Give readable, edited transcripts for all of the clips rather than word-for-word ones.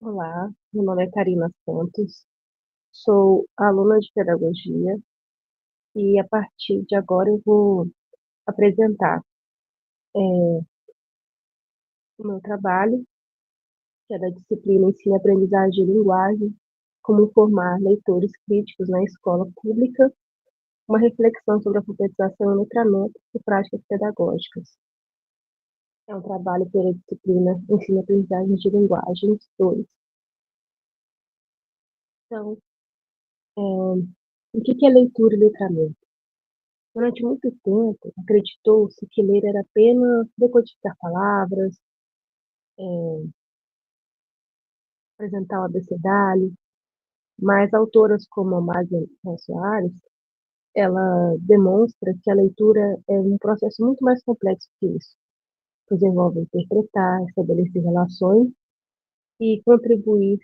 Olá, meu nome é Karina Santos, sou aluna de pedagogia e a partir de agora eu vou apresentar o meu trabalho, que é da disciplina Ensino e Aprendizagem de Linguagem, como formar leitores críticos na escola pública, uma reflexão sobre a alfabetização e letramento e práticas pedagógicas. É um trabalho pela disciplina Ensino e Aprendizagem de Linguagem 2. Então, o que é leitura e letramento? Durante muito tempo, acreditou-se que ler era apenas decodificar palavras, apresentar o abecedário, mas autoras como a Magda Soares, ela demonstra que a leitura é um processo muito mais complexo que isso, pois envolve interpretar, estabelecer relações e contribuir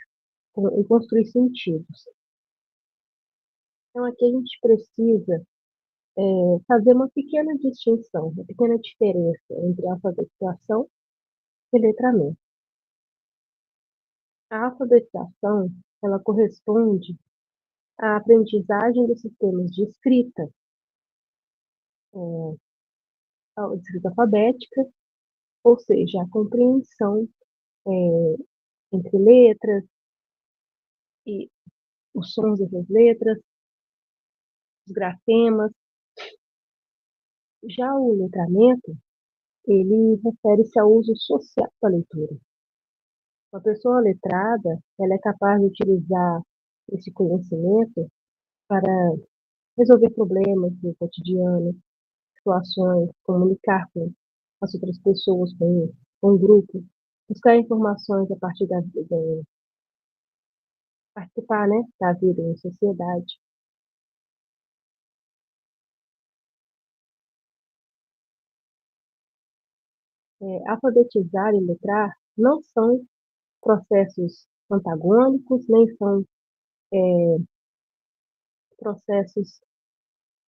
e construir sentidos. Então, aqui a gente precisa fazer uma pequena distinção, uma pequena diferença entre alfabetização e letramento. A alfabetização, ela corresponde à aprendizagem dos sistemas de escrita, a escrita alfabética, ou seja, a compreensão entre letras e os sons dessas letras, os grafemas. Já o letramento, ele refere-se ao uso social da leitura. Uma pessoa letrada, ela é capaz de utilizar esse conhecimento para resolver problemas do cotidiano, situações, comunicar com as outras pessoas, com o grupo, buscar informações a partir participar, né, da vida em sociedade. Alfabetizar e letrar não são processos antagônicos, nem são processos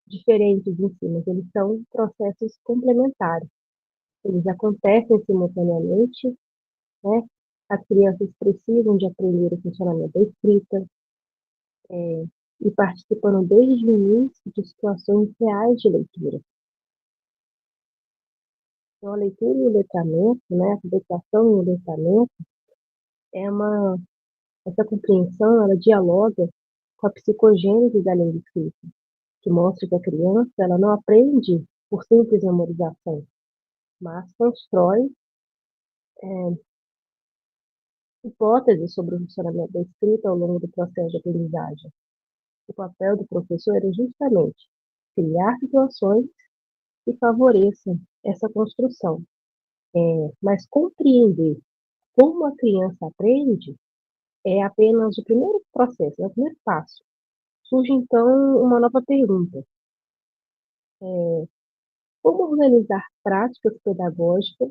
diferentes em si, mas eles são processos complementares. Eles acontecem simultaneamente, né? As crianças precisam de aprender o funcionamento da escrita, e participando desde o início de situações reais de leitura. Então, a leitura e o letramento, né, a alfabetização e o letramento, é uma, essa compreensão, ela dialoga com a psicogênese da língua escrita, que mostra que a criança, ela não aprende por simples memorização, mas constrói hipóteses sobre o funcionamento da escrita ao longo do processo de aprendizagem. O papel do professor é justamente criar situações que favoreçam essa construção, mas compreender como a criança aprende é apenas o primeiro processo, é o primeiro passo. Surge então uma nova pergunta: como organizar práticas pedagógicas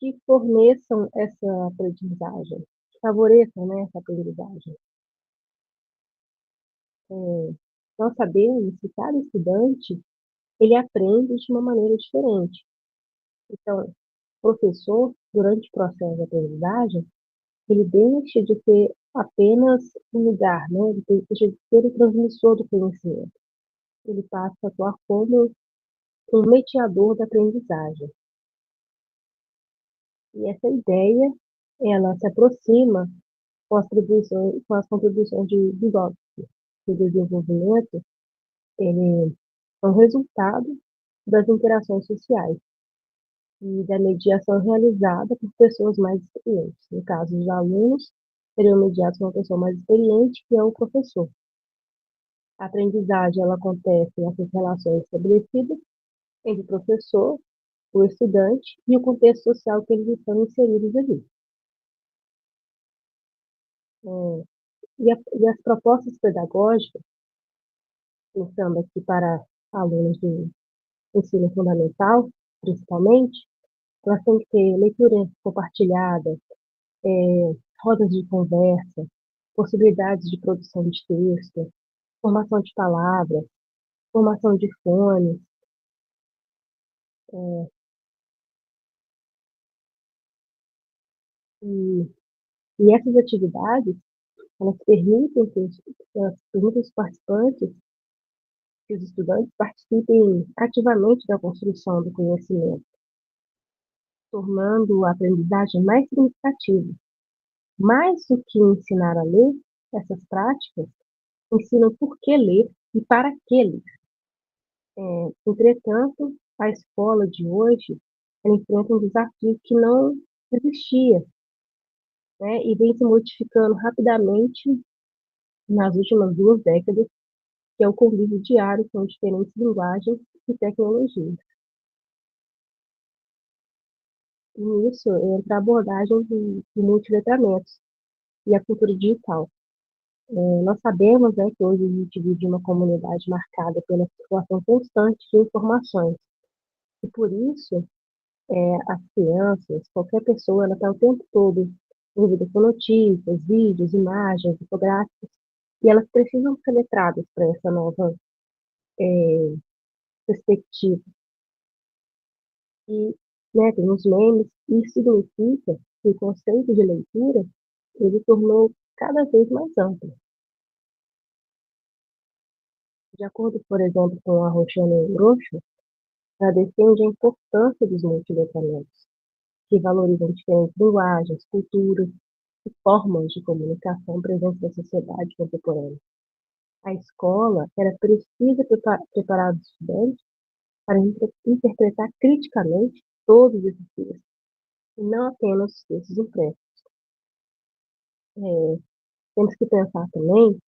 que forneçam essa aprendizagem, que favoreçam, né, essa aprendizagem? É, nós sabemos que cada estudante ele aprende de uma maneira diferente. Então, o professor, durante o processo de aprendizagem, ele deixa de ser apenas um lugar, né? Ele deixa de ser o transmissor do conhecimento. Ele passa a atuar como um mediador da aprendizagem. E essa ideia, ela se aproxima com as contribuições de Vygotsky. O desenvolvimento, ele é um resultado das interações sociais e da mediação realizada por pessoas mais experientes. No caso, os alunos seriam mediados por uma pessoa mais experiente, que é o professor. A aprendizagem ela acontece nessas relações estabelecidas entre o professor, o estudante e o contexto social que eles estão inseridos ali. E as propostas pedagógicas, pensando aqui para alunos do ensino fundamental, principalmente, elas têm que ter leitura compartilhada, rodas de conversa, possibilidades de produção de texto, formação de palavras, formação de fones, e E essas atividades, elas permitem os participantes, que os estudantes participem ativamente da construção do conhecimento, tornando a aprendizagem mais significativa. Mais do que ensinar a ler, essas práticas ensinam por que ler e para que ler. Entretanto, a escola de hoje ela enfrenta um desafio que não existia, né, e vem se modificando rapidamente nas últimas 2 décadas, que é o convívio diário com diferentes linguagens e tecnologias. E nisso entra a abordagem de multiletramentos e a cultura digital. Nós sabemos, né, que hoje a gente vive uma comunidade marcada pela circulação constante de informações. E por isso, as crianças, qualquer pessoa, ela está o tempo todo envolvida com notícias, vídeos, imagens, infográficos, e elas precisam ser letradas para essa nova perspectiva. E, né, tem os memes, isso significa que o conceito de leitura, ele tornou cada vez mais amplo. De acordo, por exemplo, com a Roxana Rocha, ela defende a importância dos multiletramentos, que valorizam diferentes linguagens, culturas e formas de comunicação presentes na sociedade contemporânea. A escola ela precisa preparar os estudantes para interpretar criticamente todos esses textos, e não apenas os textos impressos. É, temos que pensar também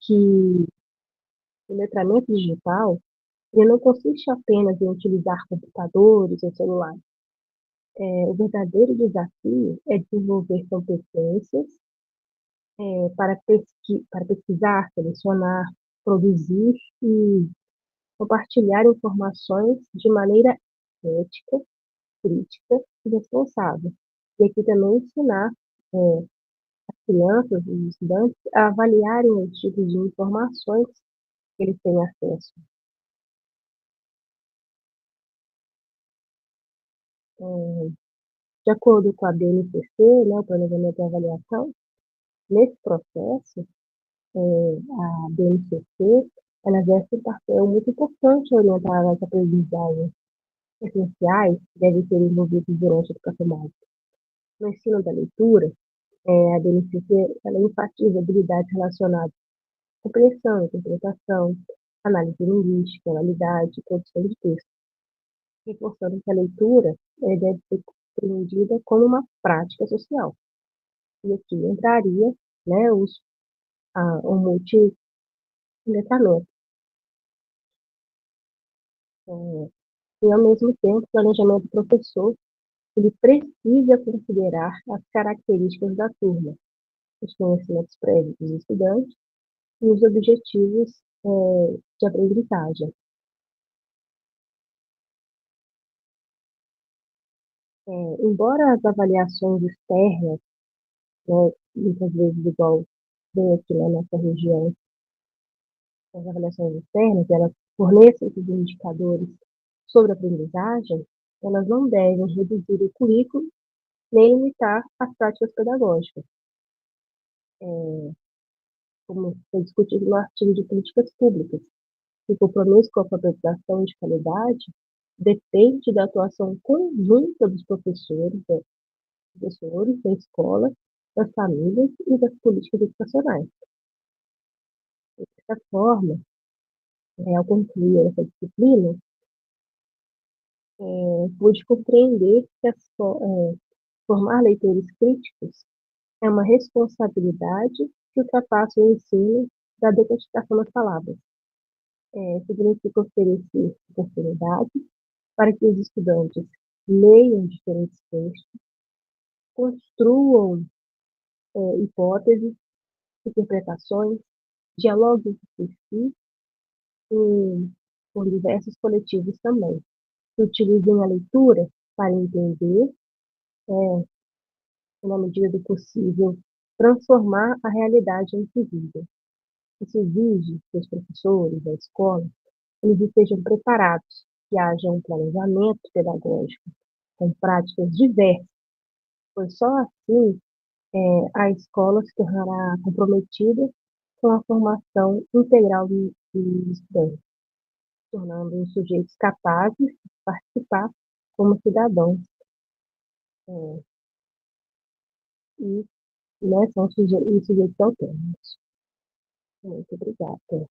que o letramento digital ele não consiste apenas em utilizar computadores ou celulares. O verdadeiro desafio é desenvolver competências para pesquisar, selecionar, produzir e compartilhar informações de maneira ética, crítica e responsável. E aqui também ensinar crianças e estudantes a avaliarem os tipos de informações que eles têm acesso. É, de acordo com a BNCC, né, o Planejamento e Avaliação, nesse processo, a BNCC, ela exerce um papel muito importante orientar as aprendizagens essenciais que devem ser envolvidas durante a educação básica. No ensino da leitura, a BNCC ela enfatiza habilidades relacionadas à compreensão, interpretação, análise linguística, oralidade e produção de texto, reforçando que a leitura deve ser compreendida como uma prática social. E aqui entraria, né, o multiletramento. É, e, ao mesmo tempo, o planejamento do professor ele precisa considerar as características da turma, os conhecimentos prévios dos estudantes e os objetivos de aprendizagem. Embora as avaliações externas, né, muitas vezes igual bem aqui na nossa região, as avaliações externas, elas forneçam esses indicadores sobre a aprendizagem, elas não devem reduzir o currículo nem limitar as práticas pedagógicas, como foi discutido no artigo de políticas públicas. O compromisso com a alfabetização de qualidade depende da atuação conjunta dos professores da escola, das famílias e das políticas educacionais. Dessa forma, ao concluir essa disciplina, pude compreender que formar leitores críticos é uma responsabilidade que ultrapassa o ensino da decodificação das palavras. Significa oferecer oportunidade para que os estudantes leiam diferentes textos, construam hipóteses, interpretações, dialoguem entre si e com diversos coletivos também, que utilizem a leitura para entender, na medida do possível, transformar a realidade em que vivem. Isso exige que os professores da escola eles estejam preparados, que haja um planejamento pedagógico com práticas diversas, pois só assim A escola se tornará comprometida com a formação integral de estudantes, tornando os sujeitos capazes de participar como cidadãos, é, e, né, são sujeitos autônomos. Muito obrigada.